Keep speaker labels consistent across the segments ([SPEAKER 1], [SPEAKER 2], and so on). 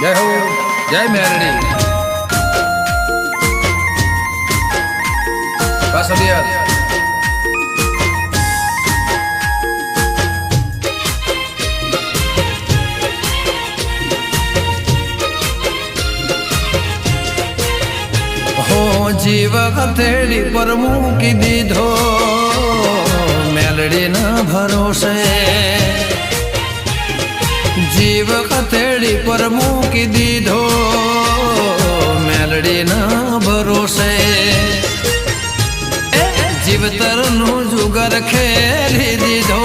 [SPEAKER 1] जय हो जय मेरड़ी पासलिया हो जीव हथेड़ी पर मूकी दीधो मेलड़ी ना भरोसे जीव हथेड़ी पर मूकी दीधो मेलड़ी ना भरोसे जीवतर नु जुगर खेली दीधो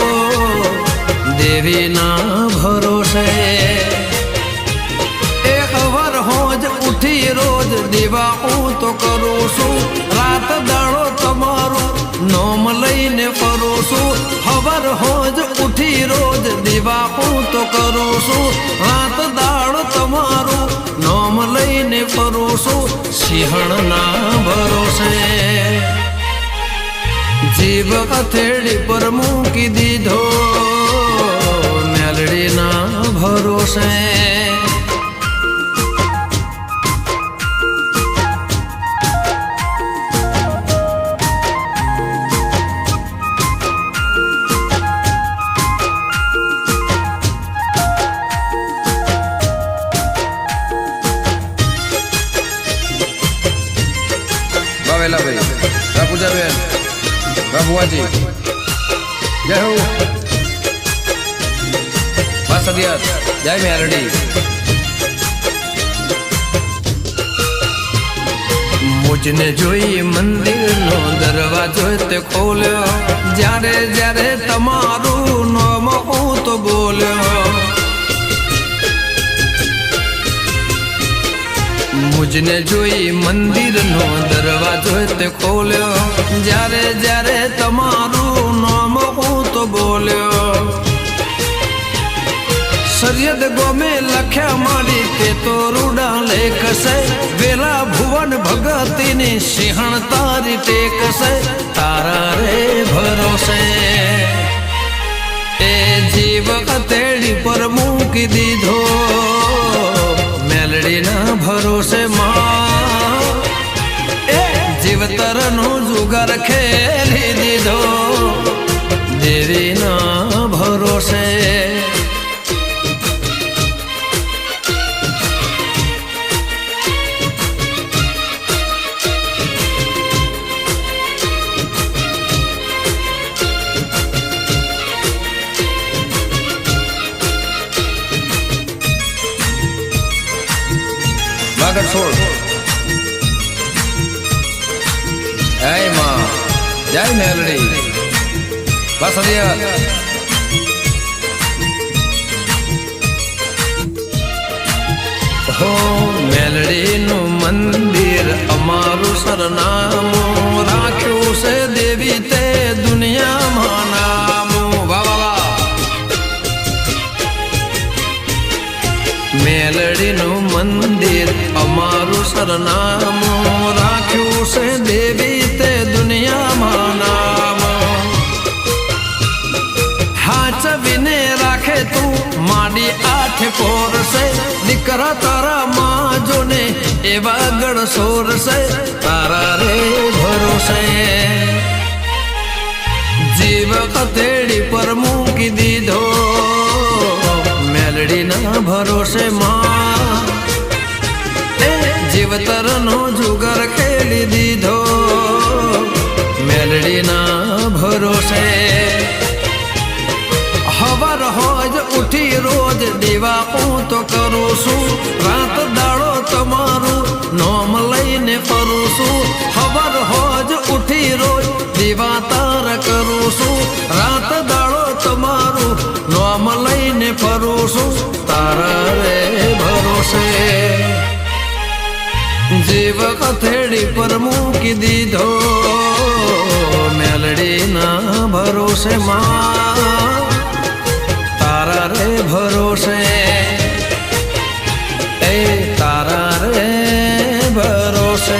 [SPEAKER 1] देवी ना भरोसे खबर होज उठी रोज दीवा तो करू छू रात दाड़ो तमारू नोम लईने फरू छू खबर होज उठी रोज दीवा तो करू छू रात दाड़ो तमारू नोम लईने फरू छू सिंहण ना भरोसे जीव हथेड़ी पर मूकी दीधो मेलड़ी ना भरोसे बाबेला भाई बापूजा बेन बाबुआजी जय हो पासदिया जय मेरड़ी मुझने जोई मंदिर नो दरवाजो ते खोल्यो जारे जारे तमारू नाम हूँ तो बोल्यो मुझने जोई मंदिर नो दरवाजो ते खोल्यो जारे जारे तमारू नाम हूँ तो बोल्यो सरियद गो में लख्या मारी ते तो रूडा लेख से वेला भुवन भगती ने सिंहण तारी टेक से तारा रे भरोसे ए जीव हथेड़ी पर मूकी दीधो मेलड़ी ना भरोसे मां ए जीवतर नु जुगर खेली दीधो देवी ना भरोसे बागर छोड़ जय माँ जय मेलड़ी पासलिया हो मेलड़ी नु मंदिर अमारू सरनामो राख्यो से देवी ते दुनिया मानामो बाबा मेलड़ी नु मंदिर अमारू सरनामो राख्यो से देवी ते दुनिया मानामो हाथ विने राखे तू माडी आठ पोर से निकरा तारा माँ जो ने एवा गढ़ सोर से तारा रे भरोसे जीव हथेड़ी पर मूकी दीधो मेलड़ी ना भरोसे माँ जीवतर नो जुगर खेली दीधो मेलड़ी ना भरोसे खबर होज उठी रोज दीवा तो करू छू रात दाड़ो तमारू नोम लईने फरू छू खबर होज उठी रोज दीवा तार करू छू रात दाड़ो तमारू नोम लईने फरू छू तारा रे भरोसे जीव हथेड़ी पर मूकी दीधो मेलड़ी ना भरोसे माँ तारा रे भरोसे ए तारा रे भरोसे।